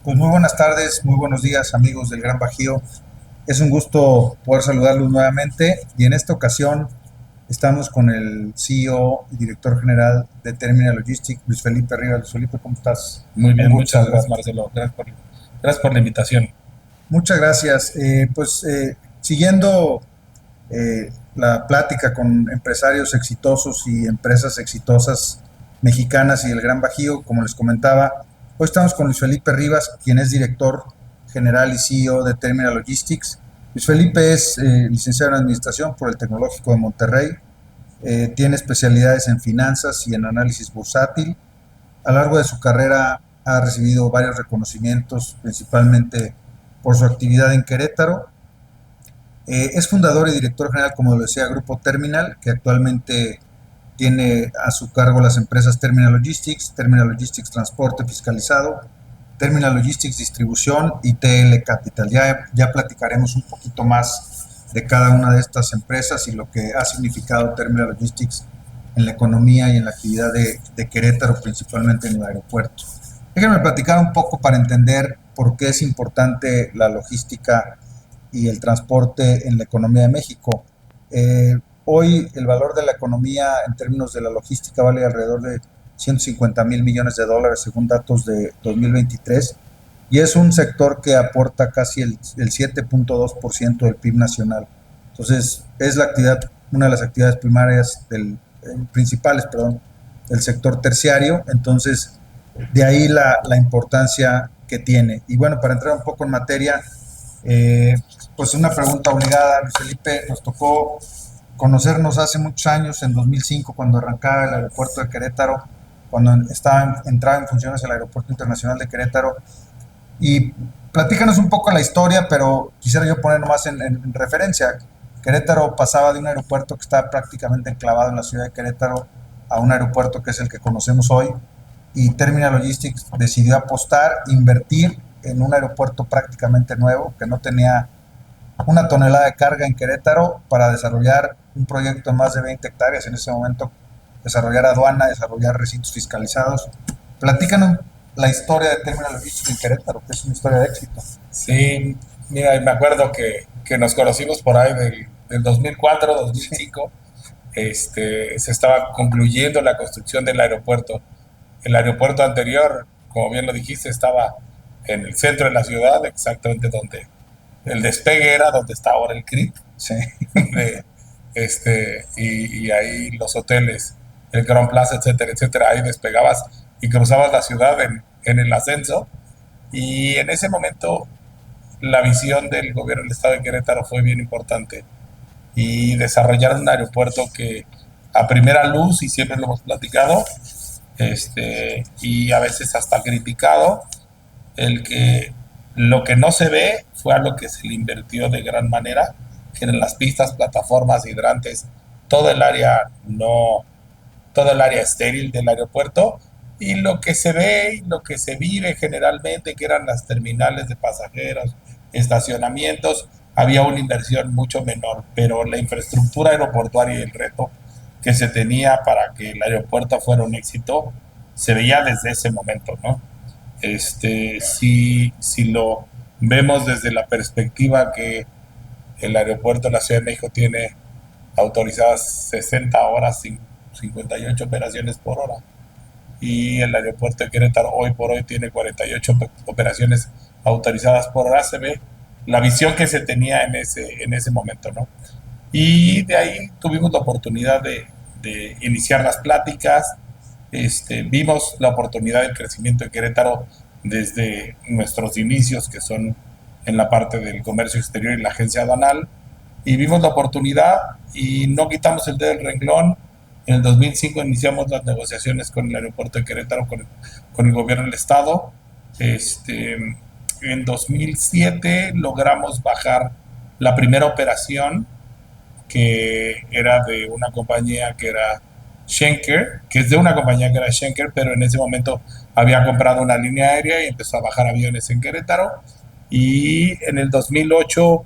Pues muy buenas tardes, muy buenos días amigos del Gran Bajío. Es un gusto poder saludarlos nuevamente y en esta ocasión estamos con el CEO y director general de Terminal Logistics, Luis Felipe Rivas. Luis Felipe, ¿cómo estás? Muy Un bien, gusto muchas gracias, saludarte. Marcelo. Gracias por la invitación. Muchas gracias. Siguiendo la plática con empresarios exitosos y empresas exitosas mexicanas y del Gran Bajío, como les comentaba, hoy estamos con Luis Felipe Rivas, quien es director general y CEO de Terminal Logistics. Luis Felipe es licenciado en Administración por el Tecnológico de Monterrey, tiene especialidades en finanzas y en análisis bursátil. A lo largo de su carrera ha recibido varios reconocimientos, principalmente por su actividad en Querétaro. Es fundador y director general, como lo decía, Grupo Terminal, que actualmente tiene a su cargo las empresas Terminal Logistics Transporte Fiscalizado, Terminal Logistics Distribución y TL Capital. Ya platicaremos un poquito más de cada una de estas empresas y lo que ha significado Terminal Logistics en la economía y en la actividad de Querétaro, principalmente en el aeropuerto. Déjenme platicar un poco para entender por qué es importante la logística y el transporte en la economía de México. Hoy el valor de la economía en términos de la logística vale alrededor de 150 mil millones de dólares según datos de 2023 y es un sector que aporta casi el 7.2% del PIB nacional. Entonces es la actividad, una de las actividades primarias principales, perdón, del sector terciario. Entonces de ahí la importancia que tiene. Y bueno, para entrar un poco en materia, eh, pues una pregunta obligada, Luis Felipe, nos tocó conocernos hace muchos años, en 2005, cuando arrancaba el aeropuerto de Querétaro, cuando entraba en funciones el Aeropuerto Internacional de Querétaro. Y platícanos un poco la historia, pero quisiera yo poner nomás en referencia. Querétaro pasaba de un aeropuerto que está prácticamente enclavado en la ciudad de Querétaro a un aeropuerto que es el que conocemos hoy. Y Terminal Logistics decidió apostar, invertir en un aeropuerto prácticamente nuevo, que no tenía una tonelada de carga en Querétaro, para desarrollar un proyecto de más de 20 hectáreas en ese momento, desarrollar aduana, desarrollar recintos fiscalizados. Platícanos la historia de Terminal Logistics en Querétaro, que es una historia de éxito. Sí, mira, me acuerdo que nos conocimos por ahí del 2004, Sí, 2005. Se estaba concluyendo la construcción del aeropuerto. El aeropuerto anterior, como bien lo dijiste, estaba en el centro de la ciudad, exactamente donde el despegue era, donde está ahora el CRIT, sí, de, y ahí los hoteles, el Grand Plaza, etcétera, etcétera. Ahí despegabas y cruzabas la ciudad en el ascenso. Y en ese momento la visión del gobierno del estado de Querétaro fue bien importante y desarrollar un aeropuerto que a primera luz, y siempre lo hemos platicado, y a veces hasta criticado, el que lo que no se ve fue a lo que se le invirtió de gran manera, que eran las pistas, plataformas, hidrantes, todo el área no, todo el área estéril del aeropuerto, y lo que se ve y lo que se vive generalmente, que eran las terminales de pasajeros, estacionamientos, había una inversión mucho menor, pero la infraestructura aeroportuaria y el reto que se tenía para que el aeropuerto fuera un éxito se veía desde ese momento, ¿no? Si lo vemos desde la perspectiva que el aeropuerto de la Ciudad de México tiene autorizadas 60 horas, 58 operaciones por hora, y el aeropuerto de Querétaro hoy por hoy tiene 48 operaciones autorizadas por hora. Se ve la visión que se tenía en ese momento, ¿no? Y de ahí tuvimos la oportunidad de iniciar las pláticas. Vimos la oportunidad del crecimiento de Querétaro desde nuestros inicios, que son en la parte del comercio exterior y la agencia aduanal, y vimos la oportunidad y no quitamos el dedo del renglón. En el 2005 iniciamos las negociaciones con el aeropuerto de Querétaro, con el gobierno del estado. En 2007 logramos bajar la primera operación, que era de una compañía que era Schenker, que es de una compañía que era Schenker, pero en ese momento había comprado una línea aérea y empezó a bajar aviones en Querétaro. Y en el 2008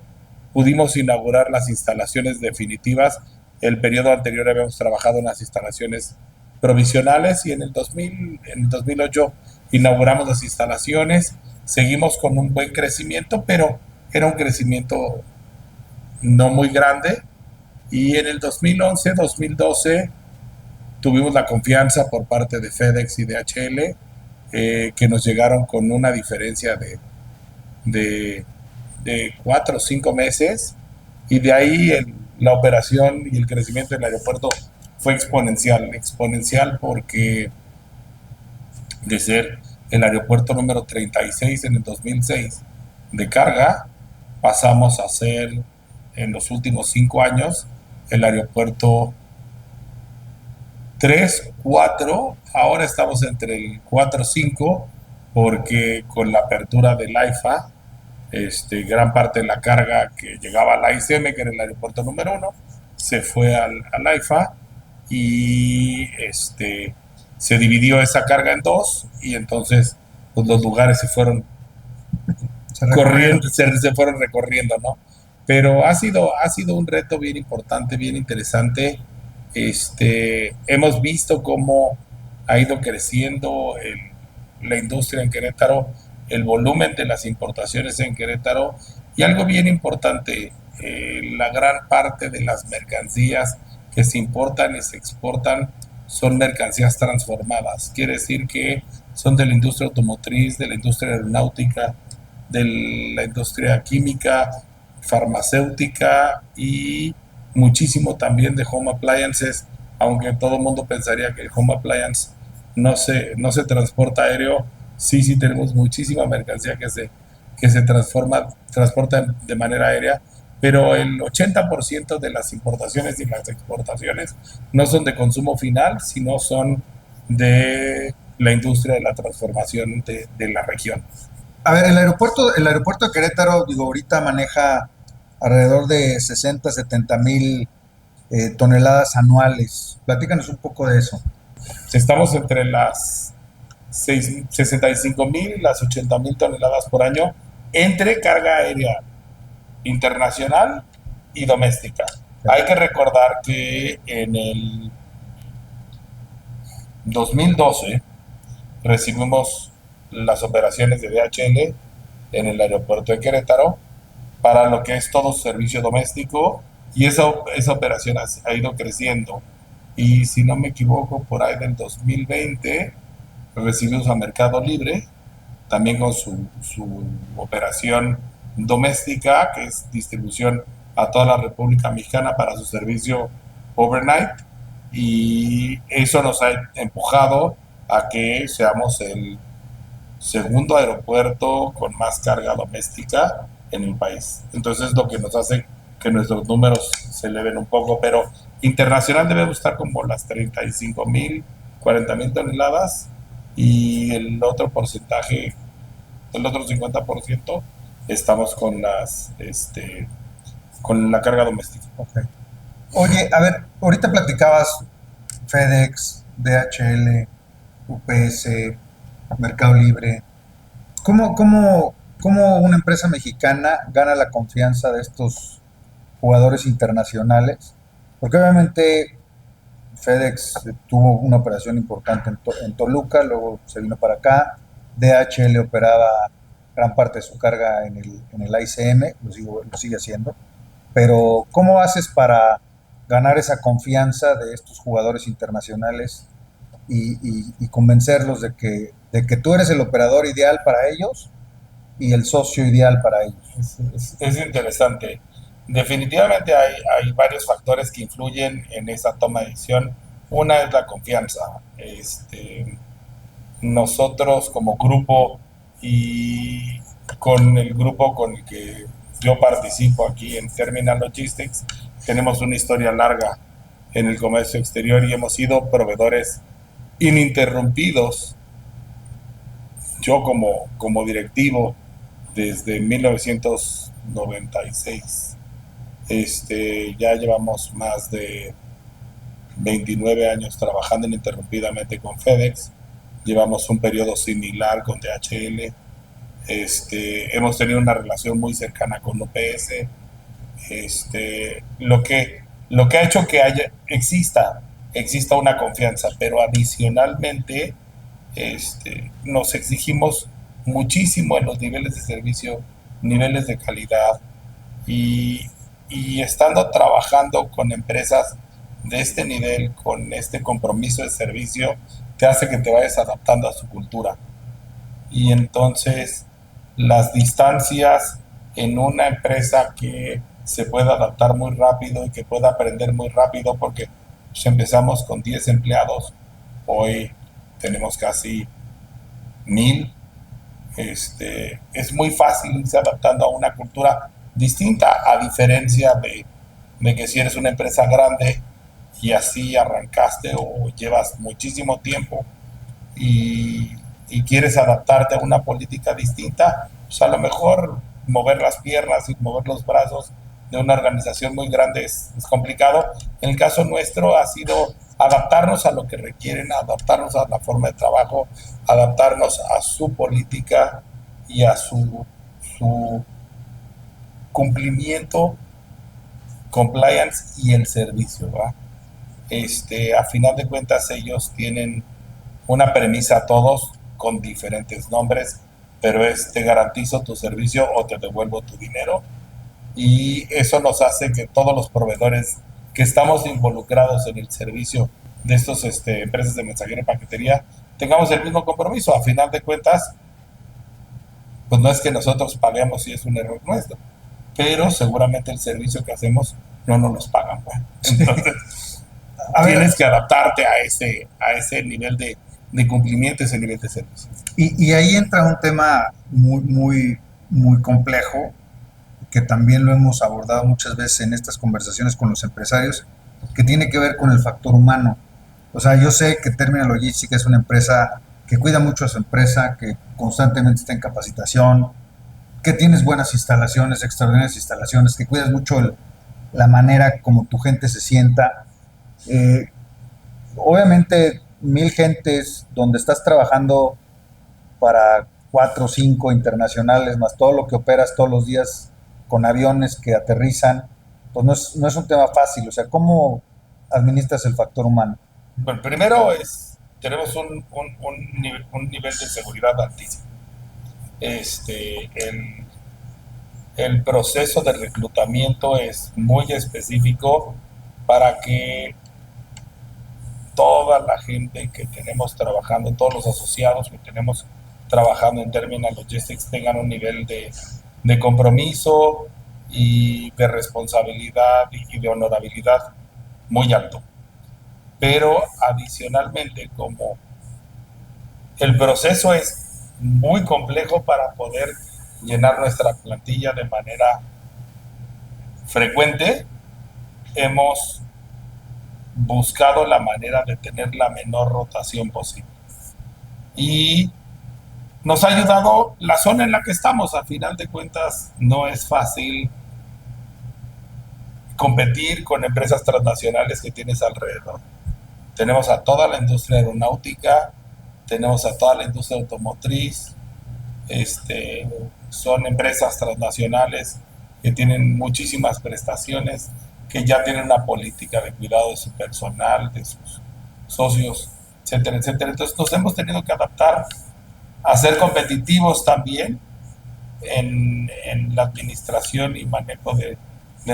pudimos inaugurar las instalaciones definitivas. El periodo anterior habíamos trabajado en las instalaciones provisionales, y en el 2008 inauguramos las instalaciones, seguimos con un buen crecimiento, pero era un crecimiento no muy grande. Y en el 2011, 2012 tuvimos la confianza por parte de FedEx y DHL, que nos llegaron con una diferencia de, de 4 o 5 meses, y de ahí la operación y el crecimiento del aeropuerto fue exponencial porque de ser el aeropuerto número 36 en el 2006 de carga, pasamos a ser en los últimos 5 años el aeropuerto 3 4. Ahora estamos entre el 4 5 porque con la apertura del AIFA, gran parte de la carga que llegaba al AICM, que era el aeropuerto número 1, se fue al AIFA, y se dividió esa carga en dos, y entonces pues, los lugares se fueron corriendo, se fueron recorriendo, ¿no? Pero ha sido un reto bien importante, bien interesante. Hemos visto cómo ha ido creciendo la industria en Querétaro, el volumen de las importaciones en Querétaro, y algo bien importante, la gran parte de las mercancías que se importan y se exportan son mercancías transformadas. Quiere decir que son de la industria automotriz, de la industria aeronáutica, de la industria química, farmacéutica, y muchísimo también de home appliances, aunque todo el mundo pensaría que el home appliance no se transporta aéreo. Sí, sí tenemos muchísima mercancía que se transporta de manera aérea, pero el 80% de las importaciones y las exportaciones no son de consumo final, sino son de la industria de la transformación de la región. A ver, el aeropuerto de Querétaro, digo, ahorita maneja alrededor de 60, 70 mil toneladas anuales. Platícanos un poco de eso. Estamos entre las 65,000 y las 80,000 toneladas por año entre carga aérea internacional y doméstica. Hay que recordar que en el 2012 recibimos las operaciones de DHL en el aeropuerto de Querétaro para lo que es todo su servicio doméstico, y esa operación ha ido creciendo. Y si no me equivoco, por ahí del 2020 recibimos a Mercado Libre, también con su operación doméstica, que es distribución a toda la República Mexicana para su servicio overnight, y eso nos ha empujado a que seamos el segundo aeropuerto con más carga doméstica en el país. Entonces, lo que nos hace que nuestros números se eleven un poco, pero internacional debemos estar como las 35,000, 40,000 toneladas, y el otro 50% estamos con la carga doméstica. Ok. Oye, a ver, ahorita platicabas FedEx, DHL, UPS, Mercado Libre. ¿Cómo una empresa mexicana gana la confianza de estos jugadores internacionales? Porque obviamente FedEx tuvo una operación importante en Toluca, luego se vino para acá. DHL operaba gran parte de su carga en el ICM, lo sigue haciendo. Pero ¿cómo haces para ganar esa confianza de estos jugadores internacionales y convencerlos de que tú eres el operador ideal para ellos y el socio ideal para ellos? Es interesante. Definitivamente hay varios factores que influyen en esa toma de decisión. Una es la confianza. Nosotros como grupo, y con el grupo con el que yo participo aquí en Terminal Logistics, tenemos una historia larga en el comercio exterior y hemos sido proveedores ininterrumpidos. Yo como directivo desde 1996. Ya llevamos más de 29 años trabajando ininterrumpidamente con FedEx. Llevamos un periodo similar con DHL. Hemos tenido una relación muy cercana con UPS. Lo que ha hecho que exista una confianza, pero adicionalmente nos exigimos muchísimo en los niveles de servicio, niveles de calidad y, y estando trabajando con empresas de este nivel, con este compromiso de servicio, te hace que te vayas adaptando a su cultura. Y entonces las distancias en una empresa que se pueda adaptar muy rápido y que pueda aprender muy rápido, porque pues, empezamos con 10 empleados, hoy tenemos casi 1000. Es muy fácil irse adaptando a una cultura distinta, a diferencia de que si eres una empresa grande y así arrancaste o llevas muchísimo tiempo y, y quieres adaptarte a una política distinta, pues a lo mejor mover las piernas y mover los brazos de una organización muy grande es complicado. En el caso nuestro ha sido adaptarnos a lo que requieren, adaptarnos a la forma de trabajo, adaptarnos a su política y a su cumplimiento, compliance y el servicio, ¿va? A final de cuentas ellos tienen una premisa a todos con diferentes nombres, pero es te garantizo tu servicio o te devuelvo tu dinero. Y eso nos hace que todos los proveedores que estamos involucrados en el servicio de estas empresas de mensajería y paquetería tengamos el mismo compromiso. A final de cuentas, pues no es que nosotros paguemos si es un error nuestro, pero seguramente el servicio que hacemos no nos los pagan. Pues. Entonces, A ver, tienes que adaptarte a ese nivel de cumplimiento, ese nivel de servicio. y ahí entra un tema muy complejo, que también lo hemos abordado muchas veces en estas conversaciones con los empresarios, que tiene que ver con el factor humano. O sea, yo sé que Terminal Logística es una empresa que cuida mucho a su empresa, que constantemente está en capacitación, que tienes buenas instalaciones, extraordinarias instalaciones, que cuidas mucho la manera como tu gente se sienta. Eh, Obviamente, 1000 gentes donde estás trabajando para 4 o 5 internacionales, más todo lo que operas todos los días con aviones que aterrizan, pues no es un tema fácil. O sea, ¿cómo administras el factor humano? Bueno, primero tenemos un nivel de seguridad altísimo. El, el proceso de reclutamiento es muy específico para que toda la gente que tenemos trabajando, todos los asociados que tenemos trabajando en Terminal Logistics tengan un nivel de compromiso y de responsabilidad y de honorabilidad muy alto. Pero adicionalmente, como el proceso es muy complejo para poder llenar nuestra plantilla de manera frecuente, hemos buscado la manera de tener la menor rotación posible. Y nos ha ayudado la zona en la que estamos. A final de cuentas, no es fácil competir con empresas transnacionales que tienes alrededor. Tenemos a toda la industria aeronáutica, tenemos a toda la industria automotriz, son empresas transnacionales que tienen muchísimas prestaciones, que ya tienen una política de cuidado de su personal, de sus socios, etcétera, etcétera. Entonces nos hemos tenido que adaptar a ser competitivos también en la administración y manejo de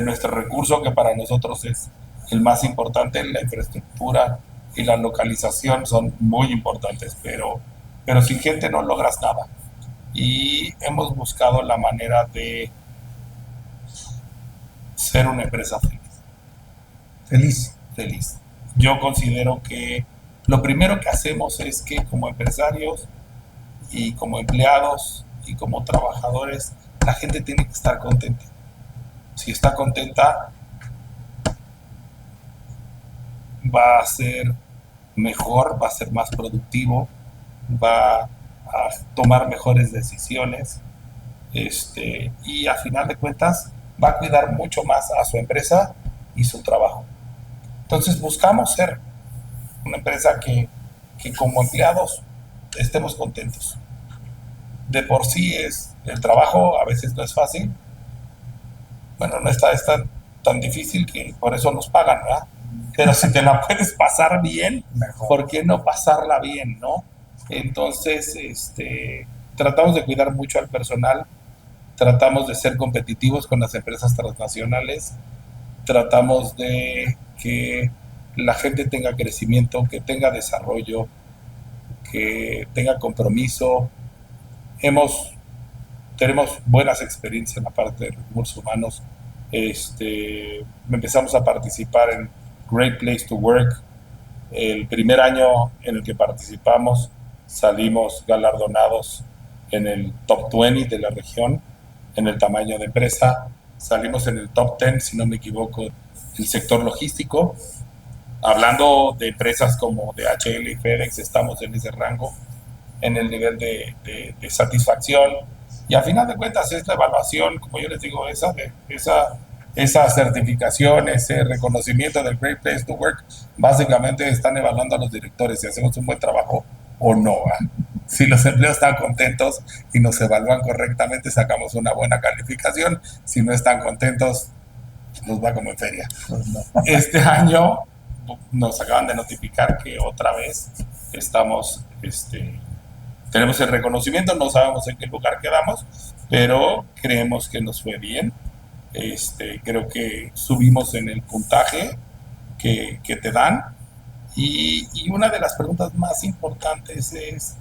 nuestro recurso, que para nosotros es el más importante. La infraestructura y la localización son muy importantes, pero sin gente no logras nada. Y hemos buscado la manera de ser una empresa feliz. Feliz. Feliz. Yo considero que lo primero que hacemos es que como empresarios y como empleados y como trabajadores, la gente tiene que estar contenta. Si está contenta, va a ser mejor, va a ser más productivo, va a tomar mejores decisiones, y a final de cuentas va a cuidar mucho más a su empresa y su trabajo. Entonces buscamos ser una empresa que como empleados estemos contentos. De por sí el trabajo a veces no es fácil. Bueno, no está tan difícil que por eso nos pagan, ¿verdad? Pero si te la puedes pasar bien, Mejor. ¿por qué no pasarla bien, no? Entonces, tratamos de cuidar mucho al personal, tratamos de ser competitivos con las empresas transnacionales, tratamos de que la gente tenga crecimiento, que tenga desarrollo, que tenga compromiso. Hemos, tenemos buenas experiencias en la parte de recursos humanos. Empezamos a participar en Great Place to Work. El primer año en el que participamos salimos galardonados en el top 20 de la región, en el tamaño de empresa. Salimos en el top 10, si no me equivoco, el sector logístico. Hablando de empresas como DHL y FedEx, estamos en ese rango, en el nivel de satisfacción. Y a final de cuentas es la evaluación, como yo les digo, esa certificación, ese reconocimiento del Great Place to Work, básicamente están evaluando a los directores si hacemos un buen trabajo o no. Si los empleados están contentos y nos evalúan correctamente, sacamos una buena calificación. Si no están contentos, nos va como en feria. Este año nos acaban de notificar que otra vez estamos, tenemos el reconocimiento, no sabemos en qué lugar quedamos, pero creemos que nos fue bien. Creo que subimos en el puntaje que te dan. Y una de las preguntas más importantes es,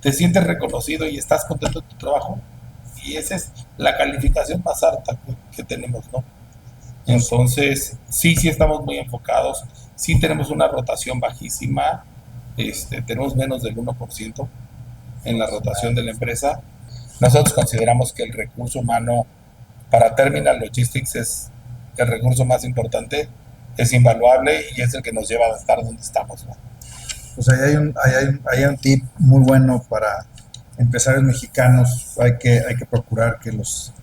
¿te sientes reconocido y estás contento de tu trabajo? Y esa es la calificación más alta que tenemos, ¿no? Entonces, sí estamos muy enfocados, sí tenemos una rotación bajísima, tenemos menos del 1% en la rotación de la empresa. Nosotros consideramos que el recurso humano para Terminal Logistics es el recurso más importante, es invaluable y es el que nos lleva a estar donde estamos, ¿no? Pues ahí hay un tip muy bueno para empresarios mexicanos. Hay que procurar que los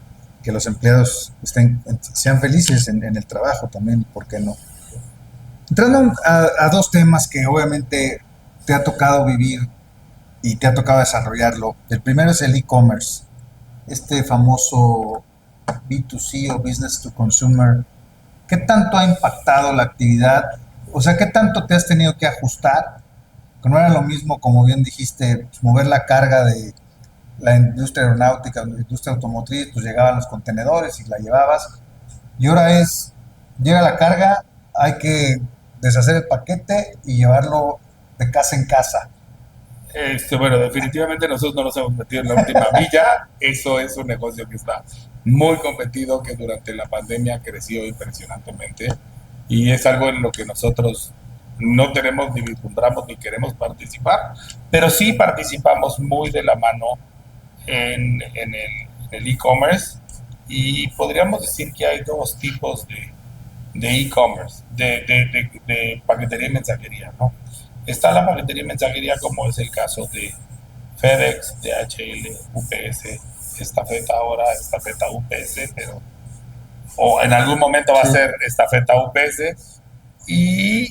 empleados sean felices en el trabajo también, ¿por qué no? Entrando a dos temas que obviamente te ha tocado vivir y te ha tocado desarrollarlo. El primero es el e-commerce, este famoso B2C o Business to Consumer. ¿Qué tanto ha impactado la actividad? O sea, ¿qué tanto te has tenido que ajustar? Que no era lo mismo, como bien dijiste, pues, mover la carga de la industria aeronáutica, la industria automotriz, pues llegaban los contenedores y la llevabas. Y ahora llega la carga, hay que deshacer el paquete y llevarlo de casa en casa. Bueno, definitivamente nosotros no nos hemos metido en la última milla. Eso es un negocio que está muy competido, que durante la pandemia creció impresionantemente y es algo en lo que nosotros no tenemos ni vislumbramos ni queremos participar, pero sí participamos muy de la mano en el e-commerce y podríamos decir que hay dos tipos de e-commerce, de paquetería y mensajería, ¿no? Está la paquetería y mensajería, como es el caso de FedEx, DHL, UPS, Estafeta ahora, Estafeta UPS, pero o en algún momento va a ser Estafeta UPS. Y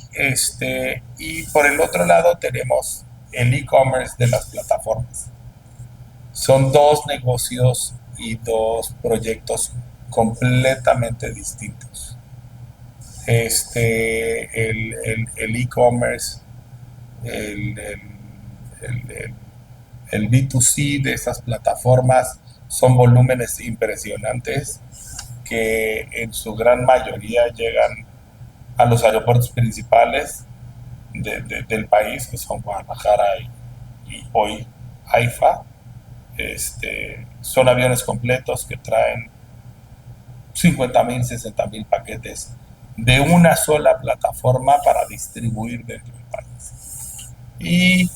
por el otro lado tenemos el e-commerce de las plataformas. Son dos negocios y dos proyectos completamente distintos. El e-commerce, el, el, el, el B2C de esas plataformas son volúmenes impresionantes que en su gran mayoría llegan a los aeropuertos principales del país, que son Guadalajara y hoy AIFA. Son aviones completos que traen 50,000, 60,000 paquetes de una sola plataforma para distribuir dentro del país. Y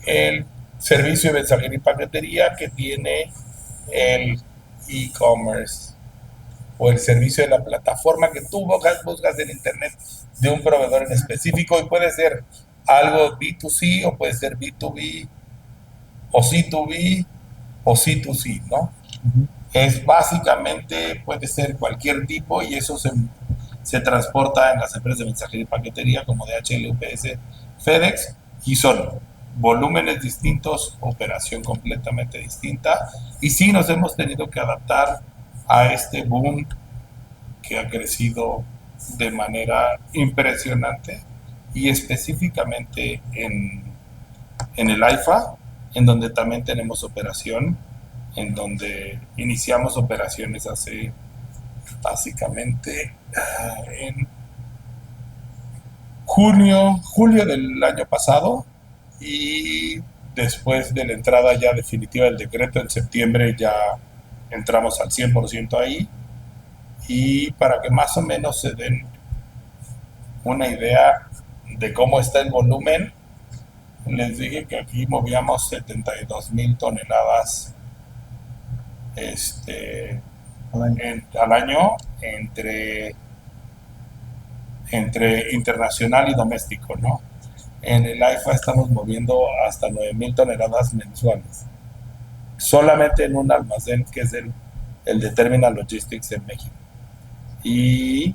el servicio de mensajería y paquetería que tiene el e-commerce o el servicio de la plataforma que tú buscas en internet de un proveedor en específico, y puede ser algo B2C o puede ser B2B o C2B o C2C, ¿no? Uh-huh. Es básicamente, puede ser cualquier tipo, y eso se transporta en las empresas de mensajería y paquetería como DHL, UPS, FedEx, y son volúmenes distintos, operación completamente distinta, y sí nos hemos tenido que adaptar a este boom que ha crecido de manera impresionante, y específicamente en el AIFA en donde también tenemos operación, en donde iniciamos operaciones hace básicamente en julio del año pasado, y después de la entrada ya definitiva del decreto en septiembre ya entramos al 100% ahí. Y para que más o menos se den una idea de cómo está el volumen, les dije que aquí movíamos 72,000 toneladas al año. al año entre internacional y doméstico, ¿no? En el AIFA estamos moviendo hasta 9,000 toneladas mensuales, solamente en un almacén que es el de Terminal Logistics en México. Y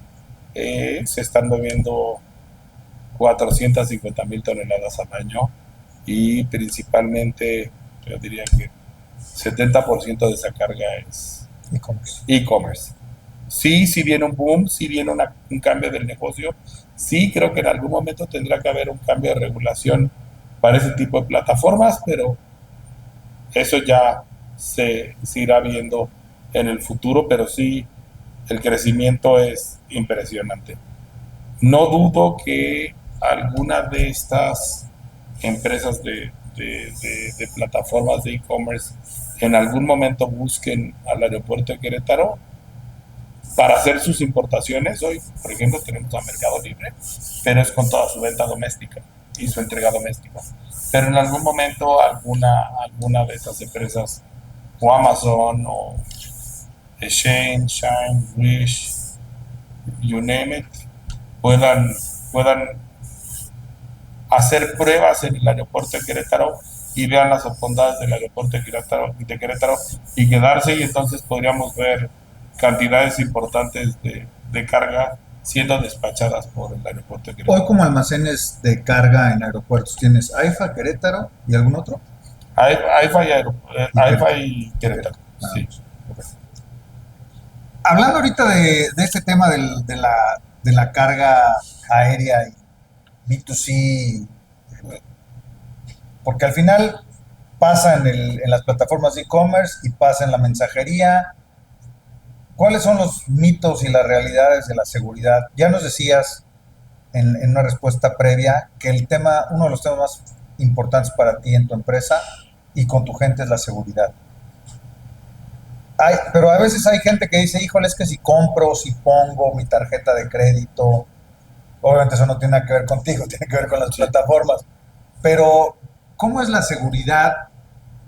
se están moviendo 450,000 toneladas al año, y principalmente yo diría que 70% de esa carga es E-commerce. e-commerce. Sí, sí viene un boom, sí viene un cambio del negocio, sí creo que en algún momento tendrá que haber un cambio de regulación para ese tipo de plataformas, pero eso ya se irá viendo en el futuro, pero sí el crecimiento es impresionante. No dudo que alguna de estas empresas de plataformas de e-commerce en algún momento busquen al aeropuerto de Querétaro para hacer sus importaciones. Hoy, por ejemplo, tenemos a Mercado Libre, pero es con toda su venta doméstica y su entrega doméstica. Pero en algún momento alguna de estas empresas, o Amazon, o Shane, Shine, Wish, you name it, puedan, puedan hacer pruebas en el aeropuerto de Querétaro y vean las bondades del aeropuerto de Querétaro y quedarse, y entonces podríamos ver cantidades importantes de carga siendo despachadas por el aeropuerto de Hoy Querétaro. como almacenes de carga en aeropuertos tienes AIFA, Querétaro y algún otro. AIFA y Querétaro, sí. Hablando ahorita de este tema de la carga aérea y B2C, porque al final pasa en las plataformas de e-commerce y pasa en la mensajería. ¿Cuáles son los mitos y las realidades de la seguridad? Ya nos decías en una respuesta previa que uno de los temas más importantes para ti en tu empresa y con tu gente es la seguridad. Pero a veces hay gente que dice, híjole, es que si compro, si pongo mi tarjeta de crédito, obviamente eso no tiene nada que ver contigo, tiene que ver con las Sí. plataformas. Pero, ¿cómo es la seguridad?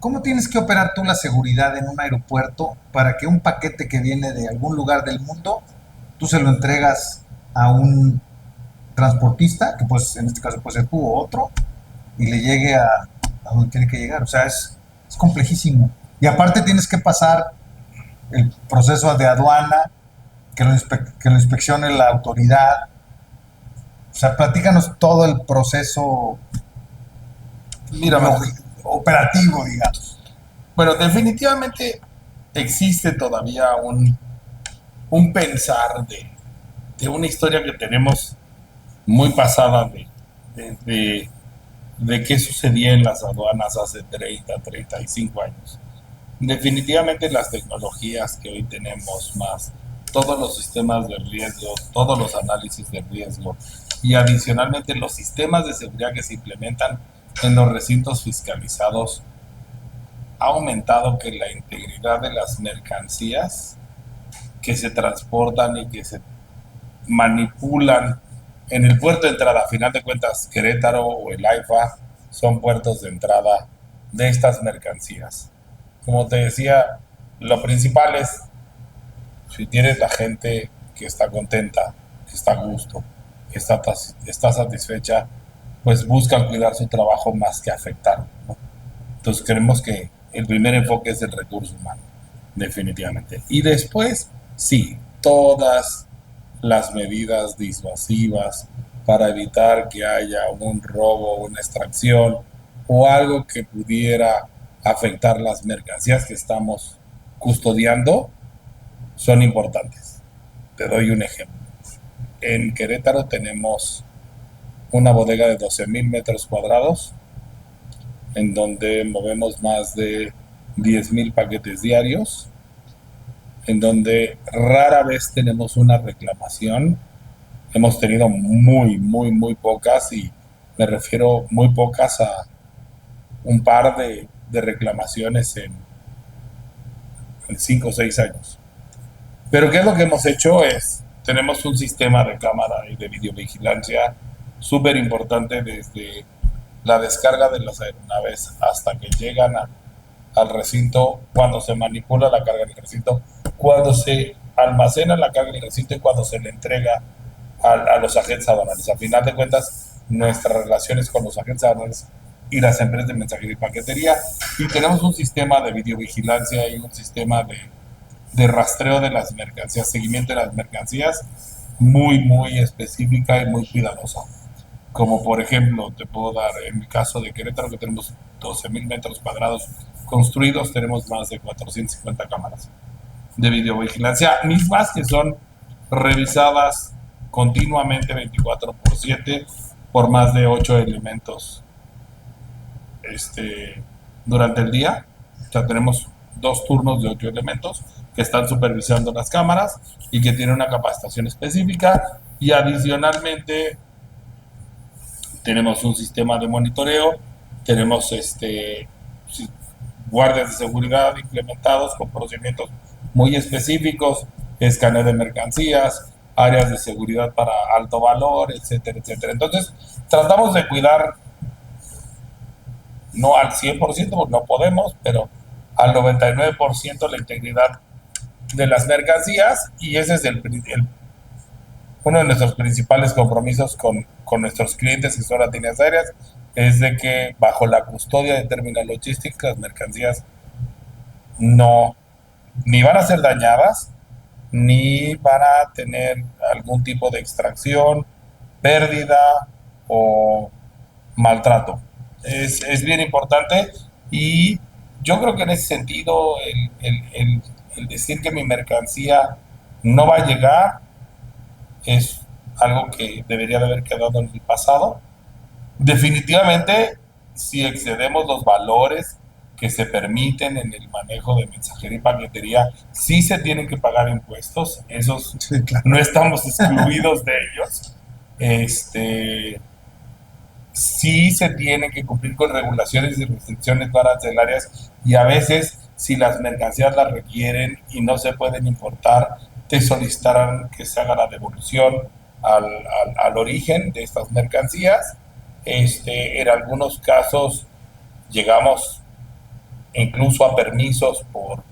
¿Cómo tienes que operar tú la seguridad en un aeropuerto para que un paquete que viene de algún lugar del mundo, tú se lo entregas a un transportista, que pues en este caso puede ser tú o otro, y le llegue a donde tiene que llegar? O sea, es complejísimo. Y aparte tienes que pasar el proceso de aduana, que lo inspeccione la autoridad. O sea, platícanos todo el proceso Mira, operativo, digamos. bueno, definitivamente existe todavía un pensar de una historia que tenemos muy pasada de, de, de qué sucedía en las aduanas hace 35 años. Definitivamente las tecnologías que hoy tenemos, más todos los sistemas de riesgo, todos los análisis de riesgo, y adicionalmente los sistemas de seguridad que se implementan en los recintos fiscalizados, ha aumentado que la integridad de las mercancías que se transportan y que se manipulan en el puerto de entrada. A final de cuentas, Querétaro o el AIFA son puertos de entrada de estas mercancías. Como te decía, lo principal es, si tienes la gente que está contenta, que está a gusto, que está satisfecha, pues buscan cuidar su trabajo más que afectarlo, ¿no? Entonces creemos que el primer enfoque es el recurso humano, definitivamente. Y después, sí, todas las medidas disuasivas para evitar que haya un robo, una extracción o algo que pudiera afectar las mercancías que estamos custodiando son importantes. Te doy un ejemplo. En Querétaro tenemos una bodega de 12,000 metros cuadrados en donde movemos más de 10,000 paquetes diarios, en donde rara vez tenemos una reclamación. Hemos tenido muy, muy, muy pocas, y me refiero muy pocas a un par de reclamaciones en 5 o 6 años. Pero ¿qué es lo que hemos hecho? Tenemos un sistema de cámara y de videovigilancia súper importante desde la descarga de las aeronaves hasta que llegan al recinto, cuando se manipula la carga en el recinto, cuando se almacena la carga en el recinto y cuando se le entrega a los agentes aduanales. A final de cuentas, nuestras relaciones con los agentes aduanales y las empresas de mensajería y paquetería, y tenemos un sistema de videovigilancia y un sistema de rastreo de las mercancías, seguimiento de las mercancías, muy, muy específica y muy cuidadosa. Como por ejemplo, te puedo dar en mi caso de Querétaro, que tenemos 12,000 metros cuadrados construidos, tenemos más de 450 cámaras de videovigilancia, mismas que son revisadas continuamente 24/7 por más de 8 elementos durante el día. O sea, tenemos 2 turnos de 8 elementos que están supervisando las cámaras y que tienen una capacitación específica, y adicionalmente tenemos un sistema de monitoreo, tenemos guardias de seguridad implementados con procedimientos muy específicos, escaneo de mercancías, áreas de seguridad para alto valor, etcétera, etcétera. Entonces, tratamos de cuidar, no al 100%, porque no podemos, pero al 99% la integridad de las mercancías, y ese es uno de nuestros principales compromisos con nuestros clientes que son las líneas aéreas, es de que bajo la custodia de Terminal Logistics las mercancías no, ni van a ser dañadas, ni van a tener algún tipo de extracción, pérdida o maltrato. Es bien importante, y yo creo que en ese sentido el decir que mi mercancía no va a llegar es algo que debería de haber quedado en el pasado. Definitivamente, si excedemos los valores que se permiten en el manejo de mensajería y paquetería, sí se tienen que pagar impuestos. Esos Sí, claro. no estamos excluidos de ellos. Sí se tienen que cumplir con regulaciones y restricciones arancelarias, y a veces, si las mercancías las requieren y no se pueden importar, te solicitarán que se haga la devolución al origen de estas mercancías. En algunos casos llegamos incluso a permisos por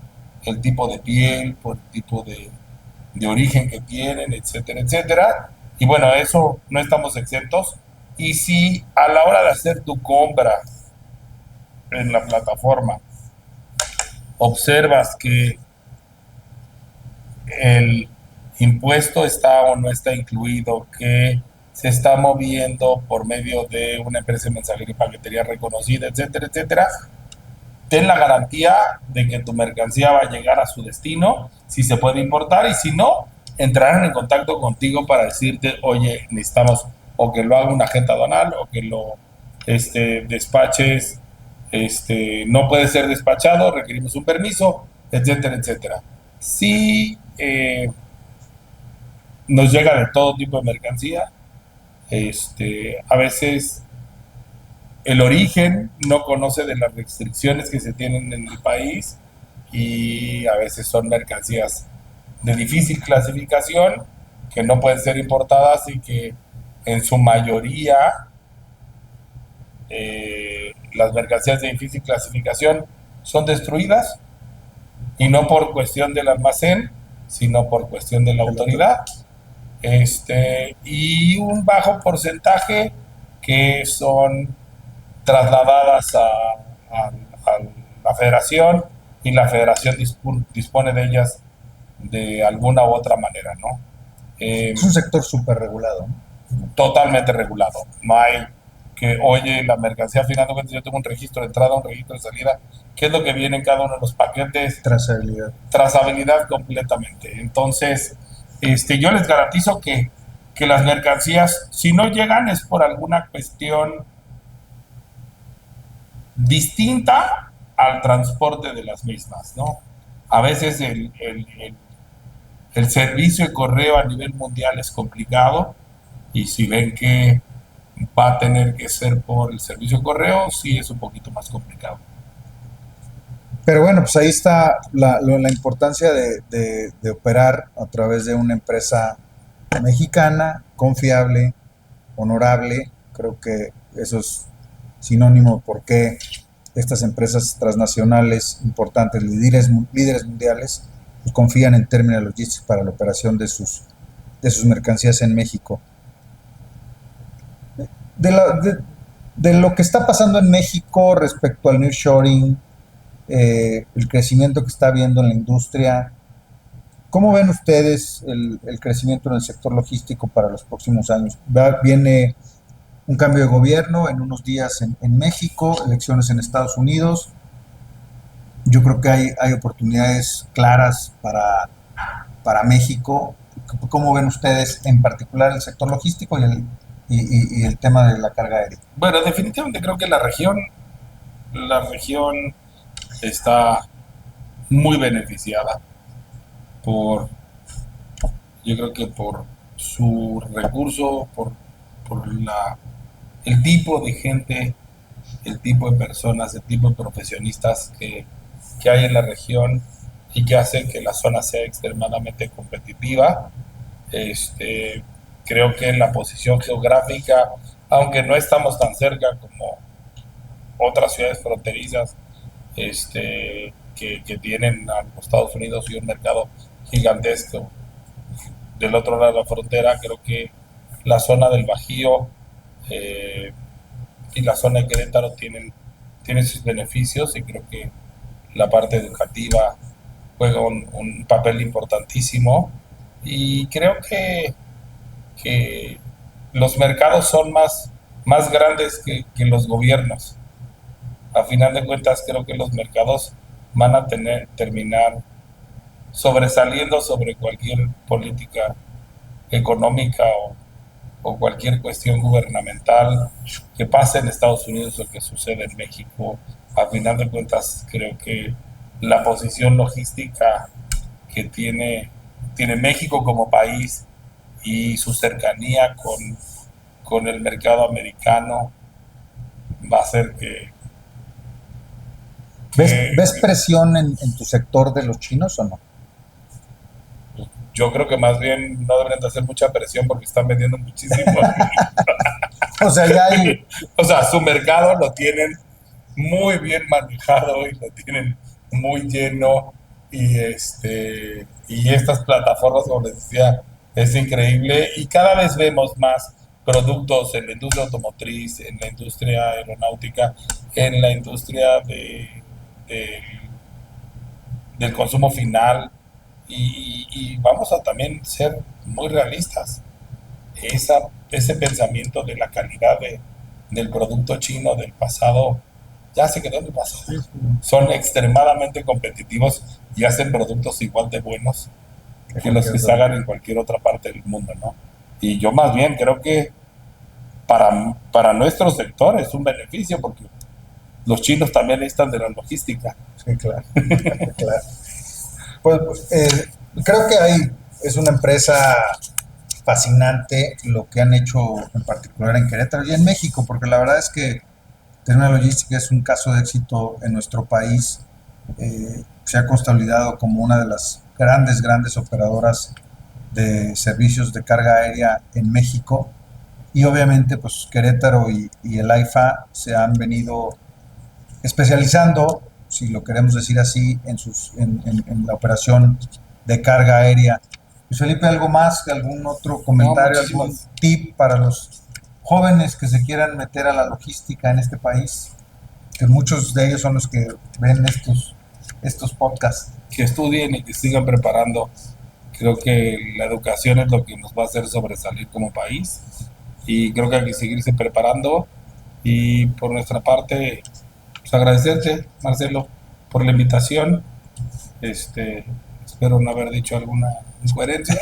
el tipo de piel, por el tipo de origen que tienen, etcétera, etcétera. Y bueno, eso no estamos exentos. Y si a la hora de hacer tu compra en la plataforma observas que el impuesto está o no está incluido, que se está moviendo por medio de una empresa de mensajería y paquetería reconocida, etcétera, etcétera, ten la garantía de que tu mercancía va a llegar a su destino, si se puede importar, y si no, entrarán en contacto contigo para decirte, oye, necesitamos o que lo haga un agente aduanal o que lo despaches, no puede ser despachado, requerimos un permiso, etcétera, etcétera. Sí, nos llega de todo tipo de mercancía. A veces el origen no conoce de las restricciones que se tienen en el país, y a veces son mercancías de difícil clasificación que no pueden ser importadas, y que en su mayoría las mercancías de difícil clasificación son destruidas, y no por cuestión del almacén, sino por cuestión de la autoridad. Y un bajo porcentaje que son trasladadas a la federación, y la federación dispone de ellas de alguna u otra manera, ¿no? Es un sector súper regulado, ¿no? Totalmente regulado. No hay que, oye, la mercancía final, yo tengo un registro de entrada, un registro de salida, qué es lo que viene en cada uno de los paquetes, Trazabilidad. trazabilidad completamente. Entonces, yo les garantizo que las mercancías, si no llegan, es por alguna cuestión distinta al transporte de las mismas, ¿no? A veces el servicio de correo a nivel mundial es complicado y si ven que va a tener que ser por el servicio de correo, sí es un poquito más complicado. Pero bueno, pues ahí está la importancia de operar a través de una empresa mexicana, confiable, honorable. Creo que eso es sinónimo porque estas empresas transnacionales importantes, líderes mundiales, pues confían en Terminal Logistics para la operación de sus mercancías en México. De, la, de lo que está pasando en México respecto al nearshoring, el crecimiento que está habiendo en la industria, ¿cómo ven ustedes el crecimiento en el sector logístico para los próximos años? Viene un cambio de gobierno en unos días en México, elecciones en Estados Unidos. Yo creo que hay oportunidades claras para México. ¿Cómo ven ustedes en particular el sector logístico y el tema de la carga aérea? Bueno, definitivamente creo que la región está muy beneficiada por, yo creo que por su recurso, por el tipo de gente, el tipo de personas, el tipo de profesionistas que hay en la región y que hacen que la zona sea extremadamente competitiva. Creo que en la posición geográfica, aunque no estamos tan cerca como otras ciudades fronterizas, que tienen a los Estados Unidos y un mercado gigantesco del otro lado de la frontera, creo que la zona del Bajío y la zona de Querétaro tienen sus beneficios y creo que la parte educativa juega un papel importantísimo y creo que los mercados son más grandes que los gobiernos. A final de cuentas creo que los mercados van a terminar sobresaliendo sobre cualquier política económica o cualquier cuestión gubernamental que pase en Estados Unidos o que sucede en México. A final de cuentas creo que la posición logística que tiene México como país y su cercanía con el mercado americano va a hacer ¿Ves presión en tu sector de los chinos o no? yo creo que más bien no deberían de hacer mucha presión porque están vendiendo muchísimo. O sea, ya hay. O sea, su mercado lo tienen muy bien manejado y lo tienen muy lleno y estas plataformas, como les decía, es increíble y cada vez vemos más productos en la industria automotriz, en la industria aeronáutica, en la industria de- del consumo final y vamos a también ser muy realistas. Ese pensamiento de la calidad del producto chino del pasado ya se quedó en el pasado. Son extremadamente competitivos y hacen productos igual de buenos que los que se hagan en cualquier otra parte del mundo, ¿no? Y yo más bien creo que para nuestro sector es un beneficio porque los chinos también necesitan de la logística. Sí, claro. Claro. Pues creo que es una empresa fascinante lo que han hecho en particular en Querétaro y en México, porque la verdad es que Terminal Logística es un caso de éxito en nuestro país. Se ha consolidado como una de las grandes operadoras de servicios de carga aérea en México y obviamente pues Querétaro y el AIFA se han venido especializando, si lo queremos decir así, en la operación de carga aérea. Luis Felipe, ¿algo más? ¿Algún otro comentario, algún tip para los jóvenes que se quieran meter a la logística en este país? Que muchos de ellos son los que ven estos podcasts. Que estudien y que sigan preparando. Creo que la educación es lo que nos va a hacer sobresalir como país y creo que hay que seguirse preparando y por nuestra parte pues agradecerte, Marcelo, por la invitación. Espero no haber dicho alguna sugerencia.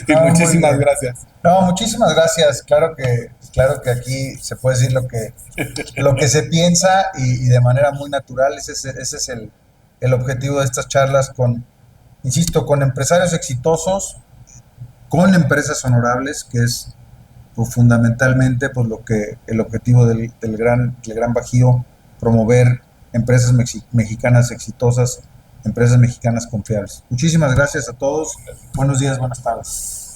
Y No, muy muchísimas bien. gracias. No, muchísimas gracias. Claro que aquí se puede decir lo que se piensa y de manera muy natural. Ese es el objetivo de estas charlas insisto, con empresarios exitosos, con empresas honorables, que es pues, fundamentalmente pues, el objetivo del Gran Bajío, promover empresas mexicanas exitosas, empresas mexicanas confiables. Muchísimas gracias a todos. Buenos días, buenas tardes.